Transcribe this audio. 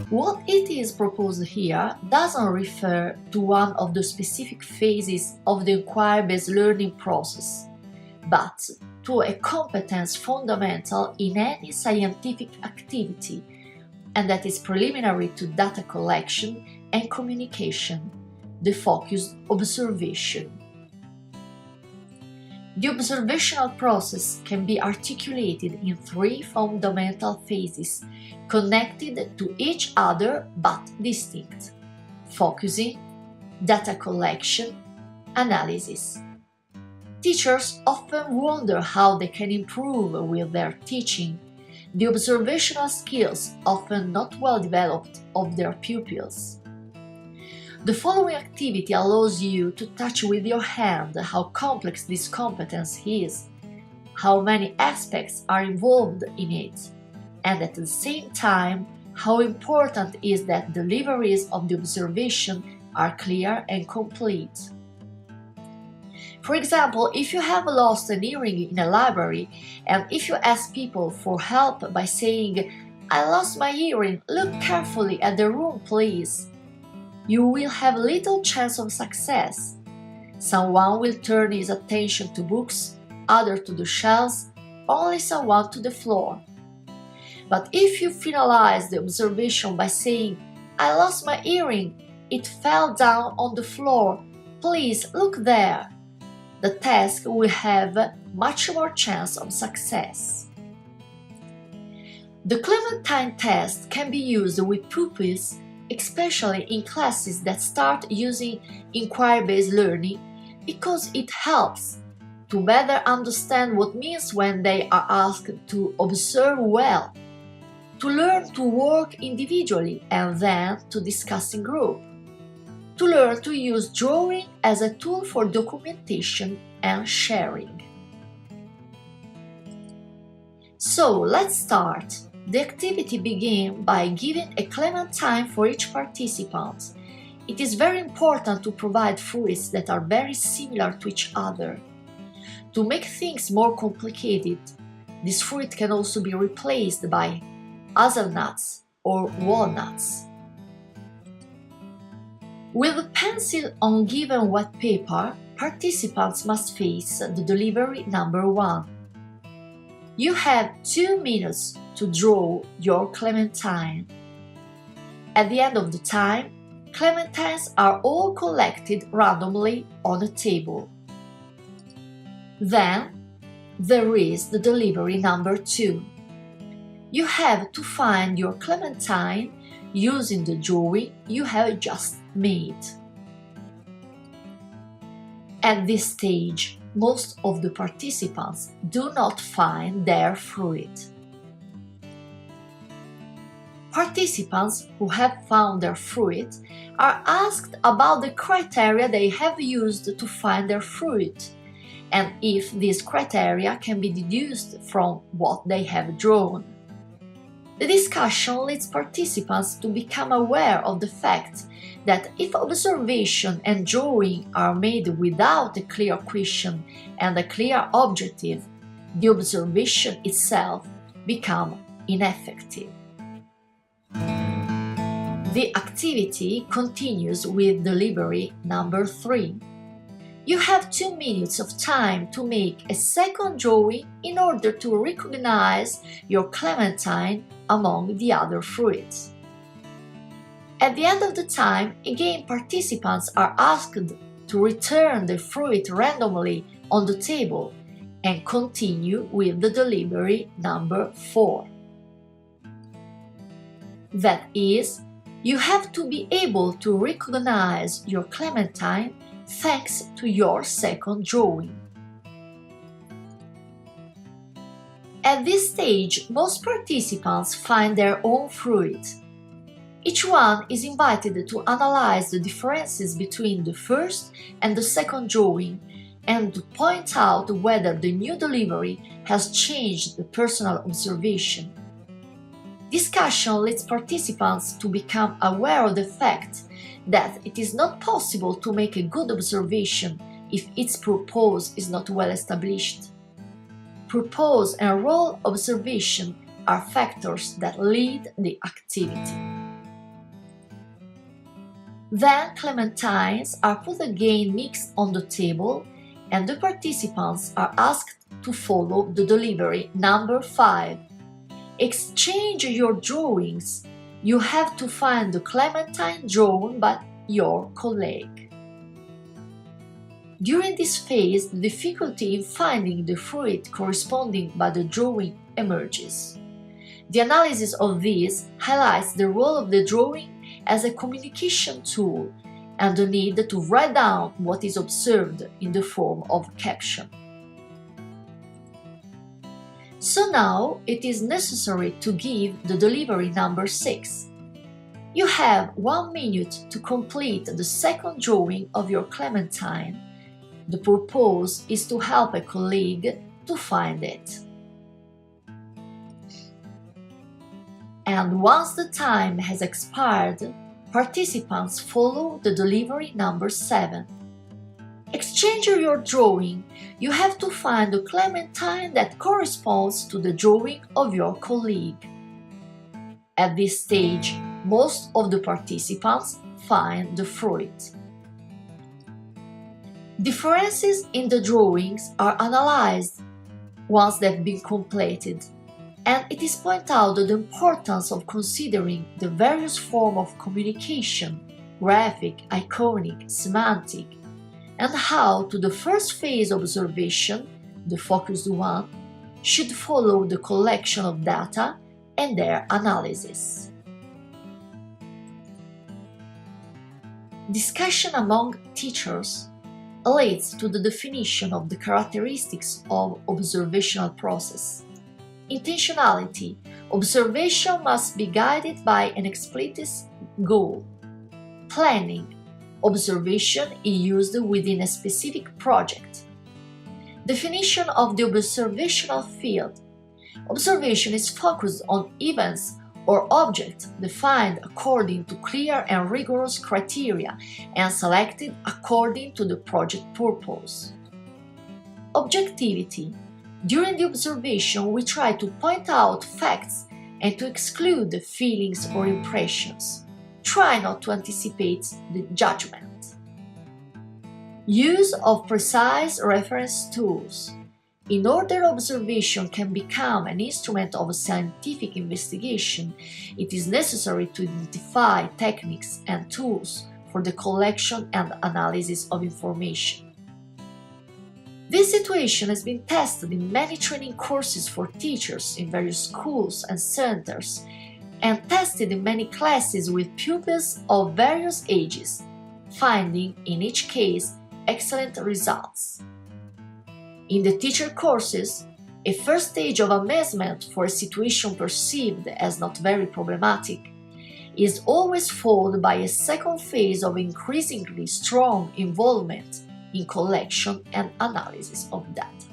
What it is proposed here doesn't refer to one of the specific phases of the inquiry-based learning process, but to a competence fundamental in any scientific activity, and that is preliminary to data collection and communication, the focused observation. The observational process can be articulated in three fundamental phases, connected to each other but distinct: focusing, data collection, analysis. Teachers often wonder how they can improve with their teaching the observational skills, often not well developed, of their pupils. The following activity allows you to touch with your hand how complex this competence is, how many aspects are involved in it, and at the same time, how important is that deliveries of the observation are clear and complete. For example, if you have lost an earring in a library, and if you ask people for help by saying, "I lost my earring, look carefully at the room, please," you will have little chance of success. Someone will turn his attention to books, other to the shelves, only someone to the floor. But if you finalize the observation by saying, "I lost my earring, it fell down on the floor, please look there," the task will have much more chance of success. The Clementine test can be used with pupils, especially in classes that start using inquiry-based learning, because it helps to better understand what means when they are asked to observe well, to learn to work individually and then to discuss in group, to learn to use drawing as a tool for documentation and sharing. So let's start. The activity begins by giving a clementine for each participant. It is very important to provide fruits that are very similar to each other. To make things more complicated, this fruit can also be replaced by hazelnuts or walnuts. With a pencil on given wet paper, participants must face the delivery number 1. You have 2 minutes to draw your clementine. At the end of the time, clementines are all collected randomly on a table. Then, there is the delivery number 2. You have to find your clementine using the drawing you have just made. At this stage, most of the participants do not find their fruit. Participants who have found their fruit are asked about the criteria they have used to find their fruit, and if these criteria can be deduced from what they have drawn. The discussion leads participants to become aware of the fact that if observation and drawing are made without a clear question and a clear objective, the observation itself becomes ineffective. The activity continues with delivery number 3. You have 2 minutes of time to make a second drawing in order to recognize your clementine among the other fruits. At the end of the time, again participants are asked to return the fruit randomly on the table and continue with the delivery number 4. That is, you have to be able to recognize your clementine thanks to your second drawing. At this stage, most participants find their own fruit. Each one is invited to analyze the differences between the first and the second drawing and to point out whether the new delivery has changed the personal observation. Discussion leads participants to become aware of the fact that it is not possible to make a good observation if its purpose is not well established. Purpose and role observation are factors that lead the activity. Then clementines are put again mixed on the table and the participants are asked to follow the delivery number 5. Exchange your drawings. You have to find the clementine drawn by your colleague. During this phase, the difficulty in finding the fruit corresponding by the drawing emerges. The analysis of this highlights the role of the drawing as a communication tool and the need to write down what is observed in the form of a caption. So now it is necessary to give the delivery number 6. You have 1 minute to complete the second drawing of your clementine. The purpose is to help a colleague to find it. And once the time has expired, participants follow the delivery number 7. Exchange your drawing. You have to find the clementine that corresponds to the drawing of your colleague. At this stage, most of the participants find the fruit. Differences in the drawings are analyzed once they've been completed, and it is pointed out the importance of considering the various forms of communication, graphic, iconic, semantic, and how to the first phase observation, the focused one, should follow the collection of data and their analysis. Discussion among teachers leads to the definition of the characteristics of observational process. Intentionality. Observation must be guided by an explicit goal. Planning. Observation is used within a specific project. Definition of the observational field. Observation is focused on events or objects defined according to clear and rigorous criteria and selected according to the project purpose. Objectivity. During the observation, we try to point out facts and to exclude the feelings or impressions. Try not to anticipate the judgment. Use of precise reference tools. In order observation can become an instrument of scientific investigation, it is necessary to identify techniques and tools for the collection and analysis of information. This situation has been tested in many training courses for teachers in various schools and centers, and tested in many classes with pupils of various ages, finding in each case excellent results. In the teacher courses, a first stage of amazement for a situation perceived as not very problematic is always followed by a second phase of increasingly strong involvement in collection and analysis of data.